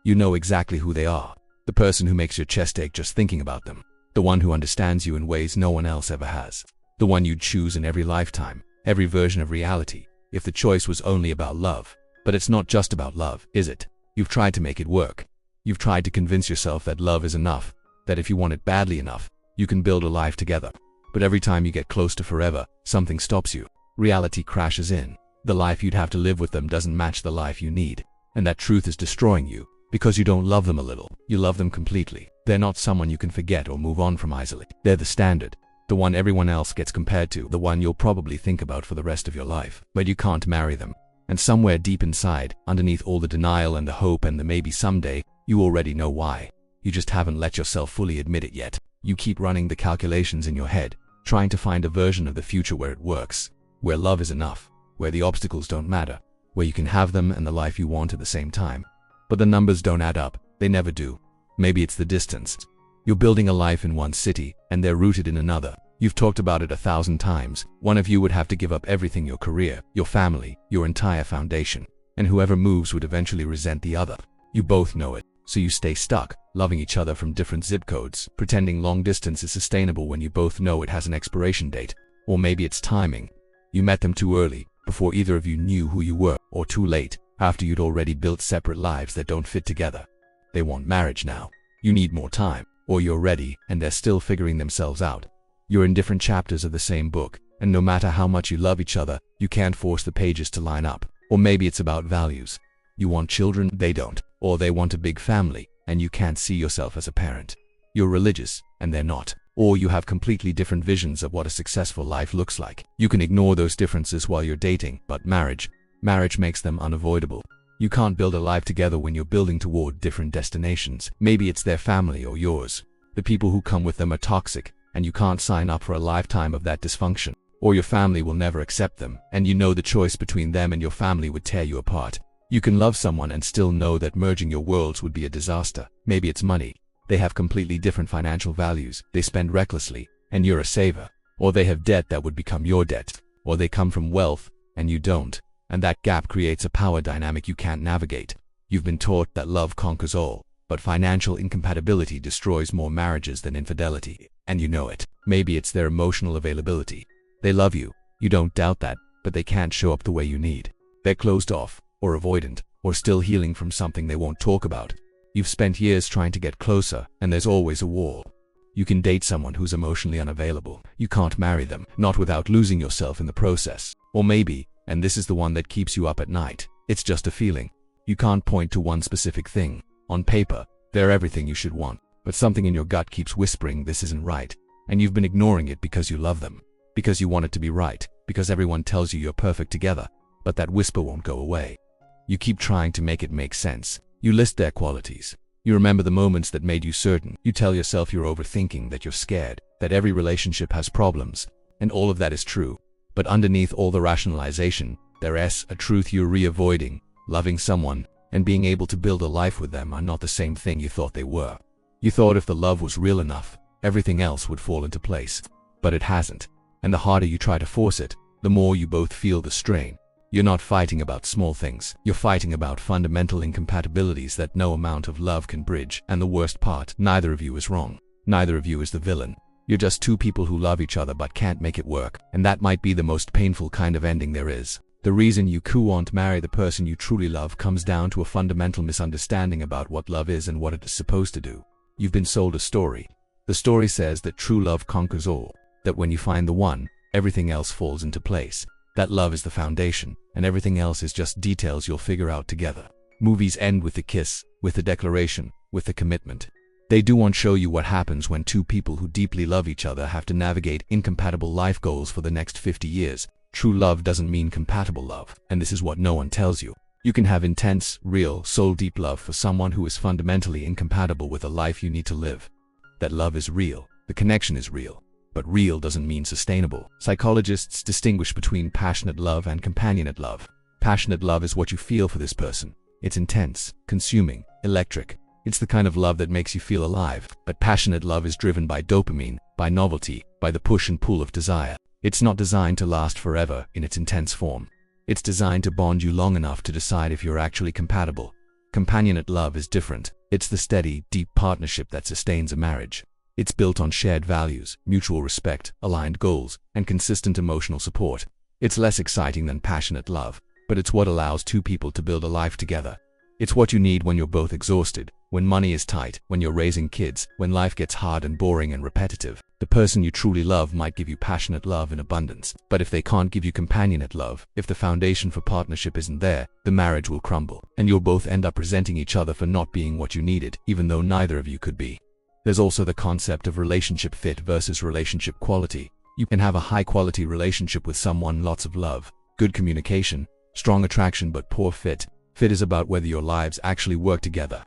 You know exactly who they are. The person who makes your chest ache just thinking about them. The one who understands you in ways no one else ever has. The one you'd choose in every lifetime, every version of reality, if the choice was only about love. But it's not just about love, is it? You've tried to make it work. You've tried to convince yourself that love is enough, that if you want it badly enough, you can build a life together. But every time you get close to forever, something stops you. Reality crashes in. The life you'd have to live with them doesn't match the life you need. And that truth is destroying you, because you don't love them a little. You love them completely. They're not someone you can forget or move on from easily. They're the standard. The one everyone else gets compared to. The one you'll probably think about for the rest of your life. But you can't marry them. And somewhere deep inside, underneath all the denial and the hope and the maybe someday, you already know why. You just haven't let yourself fully admit it yet. You keep running the calculations in your head, trying to find a version of the future where it works, where love is enough, where the obstacles don't matter, where you can have them and the life you want at the same time. But the numbers don't add up. They never do. Maybe it's the distance. You're building a life in one city, and they're rooted in another. You've talked about it 1,000 times. One of you would have to give up everything: your career, your family, your entire foundation. And whoever moves would eventually resent the other. You both know it, so you stay stuck, loving each other from different zip codes, pretending long distance is sustainable when you both know it has an expiration date. Or maybe it's timing. You met them too early, before either of you knew who you were, or too late, after you'd already built separate lives that don't fit together. They want marriage now. You need more time. Or you're ready, and they're still figuring themselves out. You're in different chapters of the same book, and no matter how much you love each other, you can't force the pages to line up. Or maybe it's about values. You want children, they don't. Or they want a big family, and you can't see yourself as a parent. You're religious, and they're not. Or you have completely different visions of what a successful life looks like. You can ignore those differences while you're dating, but marriage makes them unavoidable. You can't build a life together when you're building toward different destinations. Maybe it's their family or yours. The people who come with them are toxic, and you can't sign up for a lifetime of that dysfunction. Or your family will never accept them, and you know the choice between them and your family would tear you apart. You can love someone and still know that merging your worlds would be a disaster. Maybe it's money. They have completely different financial values. They spend recklessly, and you're a saver. Or they have debt that would become your debt. Or they come from wealth, and you don't. And that gap creates a power dynamic you can't navigate. You've been taught that love conquers all, but financial incompatibility destroys more marriages than infidelity. And you know it. Maybe it's their emotional availability. They love you. You don't doubt that, but they can't show up the way you need. They're closed off, or avoidant, or still healing from something they won't talk about. You've spent years trying to get closer, and there's always a wall. You can date someone who's emotionally unavailable. You can't marry them, not without losing yourself in the process. Or maybe, and this is the one that keeps you up at night, it's just a feeling. You can't point to one specific thing. On paper, they're everything you should want, but something in your gut keeps whispering this isn't right, and you've been ignoring it because you love them, because you want it to be right, because everyone tells you you're perfect together, but that whisper won't go away. You keep trying to make it make sense. You list their qualities. You remember the moments that made you certain. You tell yourself you're overthinking, that you're scared, that every relationship has problems, and all of that is true. But underneath all the rationalization, there's a truth you're avoiding. Loving someone and being able to build a life with them are not the same thing you thought they were. You thought if the love was real enough, everything else would fall into place. But it hasn't. And the harder you try to force it, the more you both feel the strain. You're not fighting about small things. You're fighting about fundamental incompatibilities that no amount of love can bridge. And the worst part, neither of you is wrong. Neither of you is the villain. You're just two people who love each other but can't make it work. And that might be the most painful kind of ending there is. The reason you can't marry the person you truly love comes down to a fundamental misunderstanding about what love is and what it is supposed to do. You've been sold a story. The story says that true love conquers all. That when you find the one, everything else falls into place. That love is the foundation, and everything else is just details you'll figure out together. Movies end with the kiss, with the declaration, with the commitment. They don't show you what happens when two people who deeply love each other have to navigate incompatible life goals for the next 50 years. True love doesn't mean compatible love, and this is what no one tells you. You can have intense, real, soul-deep love for someone who is fundamentally incompatible with the life you need to live. That love is real, the connection is real. But real doesn't mean sustainable. Psychologists distinguish between passionate love and companionate love. Passionate love is what you feel for this person. It's intense, consuming, electric. It's the kind of love that makes you feel alive. But passionate love is driven by dopamine, by novelty, by the push and pull of desire. It's not designed to last forever in its intense form. It's designed to bond you long enough to decide if you're actually compatible. Companionate love is different. It's the steady, deep partnership that sustains a marriage. It's built on shared values, mutual respect, aligned goals, and consistent emotional support. It's less exciting than passionate love, but it's what allows two people to build a life together. It's what you need when you're both exhausted, when money is tight, when you're raising kids, when life gets hard and boring and repetitive. The person you truly love might give you passionate love in abundance, but if they can't give you companionate love, if the foundation for partnership isn't there, the marriage will crumble, and you'll both end up resenting each other for not being what you needed, even though neither of you could be. There's also the concept of relationship fit versus relationship quality. You can have a high-quality relationship with someone, lots of love, good communication, strong attraction but poor fit. Fit is about whether your lives actually work together.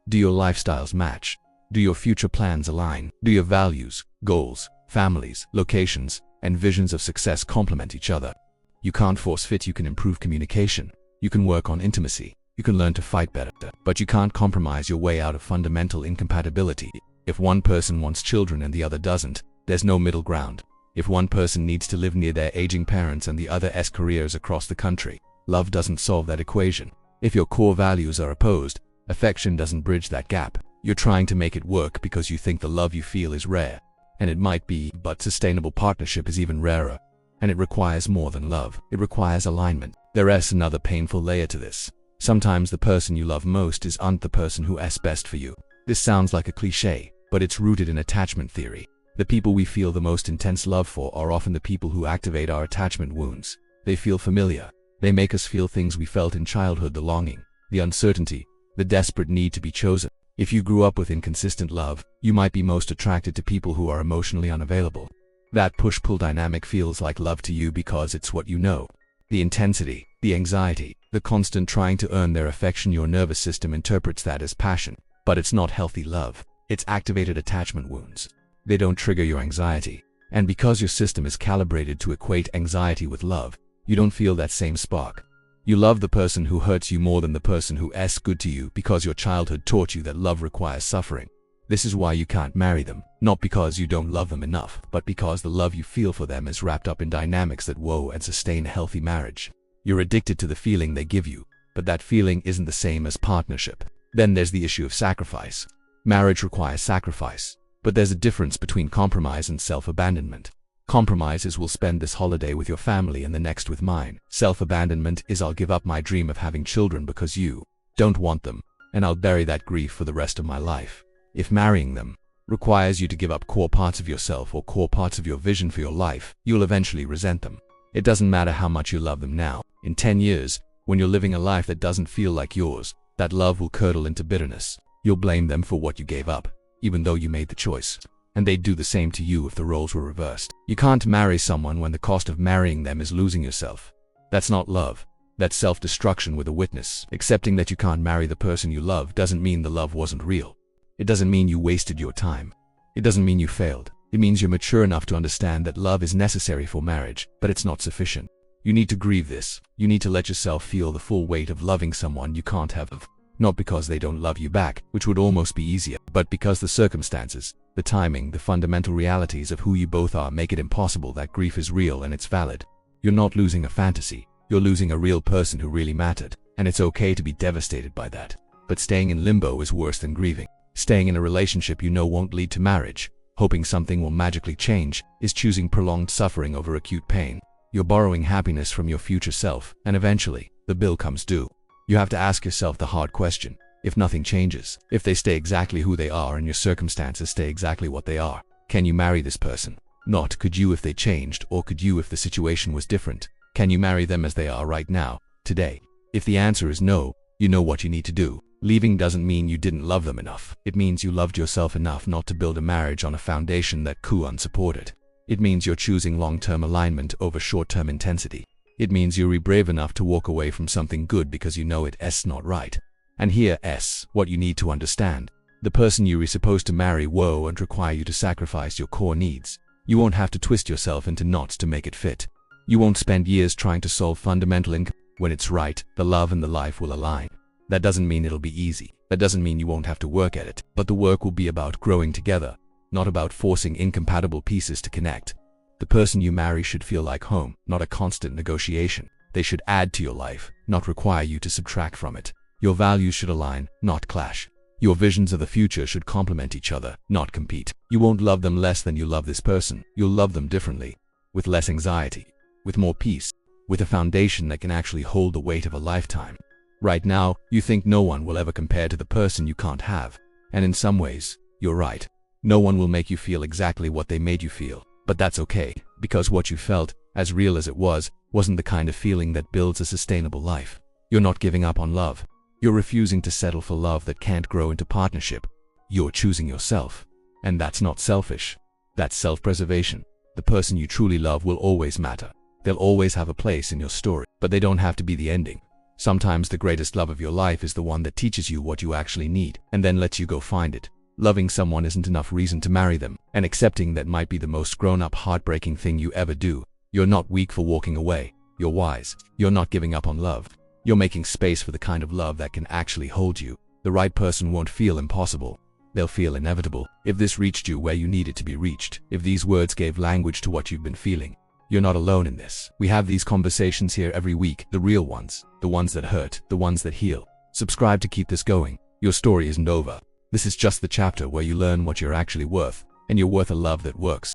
Do your lifestyles match? Do your future plans align? Do your values, goals, families, locations, and visions of success complement each other? You can't force fit. You can improve communication. You can work on intimacy. You can learn to fight better. But you can't compromise your way out of fundamental incompatibility. If one person wants children and the other doesn't, there's no middle ground. If one person needs to live near their aging parents and the other's careers across the country, love doesn't solve that equation. If your core values are opposed, affection doesn't bridge that gap. You're trying to make it work because you think the love you feel is rare. And it might be, but sustainable partnership is even rarer. And it requires more than love. It requires alignment. There's another painful layer to this. Sometimes the person you love most isn't the person who's best for you. This sounds like a cliche, but it's rooted in attachment theory. The people we feel the most intense love for are often the people who activate our attachment wounds. They feel familiar. They make us feel things we felt in childhood: the longing, the uncertainty, the desperate need to be chosen. If you grew up with inconsistent love, you might be most attracted to people who are emotionally unavailable. That push-pull dynamic feels like love to you because it's what you know. The intensity, the anxiety, the constant trying to earn their affection, your nervous system interprets that as passion. But it's not healthy love. It's activated attachment wounds. They don't trigger your anxiety. And because your system is calibrated to equate anxiety with love, you don't feel that same spark. You love the person who hurts you more than the person who's good to you because your childhood taught you that love requires suffering. This is why you can't marry them, not because you don't love them enough, but because the love you feel for them is wrapped up in dynamics that woe and sustain a healthy marriage. You're addicted to the feeling they give you, but that feeling isn't the same as partnership. Then there's the issue of sacrifice. Marriage requires sacrifice, but there's a difference between compromise and self-abandonment. Compromise is, we'll spend this holiday with your family and the next with mine. Self-abandonment is, I'll give up my dream of having children because you don't want them, and I'll bury that grief for the rest of my life. If marrying them requires you to give up core parts of yourself or core parts of your vision for your life, you'll eventually resent them. It doesn't matter how much you love them now. In 10 years, when you're living a life that doesn't feel like yours, that love will curdle into bitterness. You'll blame them for what you gave up, even though you made the choice. And they'd do the same to you if the roles were reversed. You can't marry someone when the cost of marrying them is losing yourself. That's not love. That's self-destruction with a witness. Accepting that you can't marry the person you love doesn't mean the love wasn't real. It doesn't mean you wasted your time. It doesn't mean you failed. It means you're mature enough to understand that love is necessary for marriage, but it's not sufficient. You need to grieve this. You need to let yourself feel the full weight of loving someone you can't have. Not because they don't love you back, which would almost be easier, but because the circumstances, the timing, the fundamental realities of who you both are make it impossible. That grief is real and it's valid. You're not losing a fantasy. You're losing a real person who really mattered, and it's okay to be devastated by that. But staying in limbo is worse than grieving. Staying in a relationship you know won't lead to marriage, hoping something will magically change, is choosing prolonged suffering over acute pain. You're borrowing happiness from your future self, and eventually, the bill comes due. You have to ask yourself the hard question: if nothing changes, if they stay exactly who they are and your circumstances stay exactly what they are, can you marry this person? Not could you if they changed, or could you if the situation was different. Can you marry them as they are right now, today? If the answer is no, you know what you need to do. Leaving doesn't mean you didn't love them enough. It means you loved yourself enough not to build a marriage on a foundation that could unsupported. It means you're choosing long-term alignment over short-term intensity. It means you're brave enough to walk away from something good because you know it's not right. And here's what you need to understand. The person you're supposed to marry won't require you to sacrifice your core needs. You won't have to twist yourself into knots to make it fit. You won't spend years trying to solve fundamental when it's right, the love and the life will align. That doesn't mean it'll be easy. That doesn't mean you won't have to work at it. But the work will be about growing together, not about forcing incompatible pieces to connect. The person you marry should feel like home, not a constant negotiation. They should add to your life, not require you to subtract from it. Your values should align, not clash. Your visions of the future should complement each other, not compete. You won't love them less than you love this person. You'll love them differently, with less anxiety, with more peace, with a foundation that can actually hold the weight of a lifetime. Right now, you think no one will ever compare to the person you can't have. And in some ways, you're right. No one will make you feel exactly what they made you feel. But that's okay, because what you felt, as real as it was, wasn't the kind of feeling that builds a sustainable life. You're not giving up on love. You're refusing to settle for love that can't grow into partnership. You're choosing yourself. And that's not selfish. That's self-preservation. The person you truly love will always matter. They'll always have a place in your story, but they don't have to be the ending. Sometimes the greatest love of your life is the one that teaches you what you actually need, and then lets you go find it. Loving someone isn't enough reason to marry them, and accepting that might be the most grown-up, heartbreaking thing you ever do. You're not weak for walking away. You're wise. You're not giving up on love. You're making space for the kind of love that can actually hold you. The right person won't feel impossible. They'll feel inevitable. If this reached you where you need it to be reached, if these words gave language to what you've been feeling, you're not alone in this. We have these conversations here every week, the real ones, the ones that hurt, the ones that heal. Subscribe to keep this going. Your story isn't over. This is just the chapter where you learn what you're actually worth, and you're worth a love that works.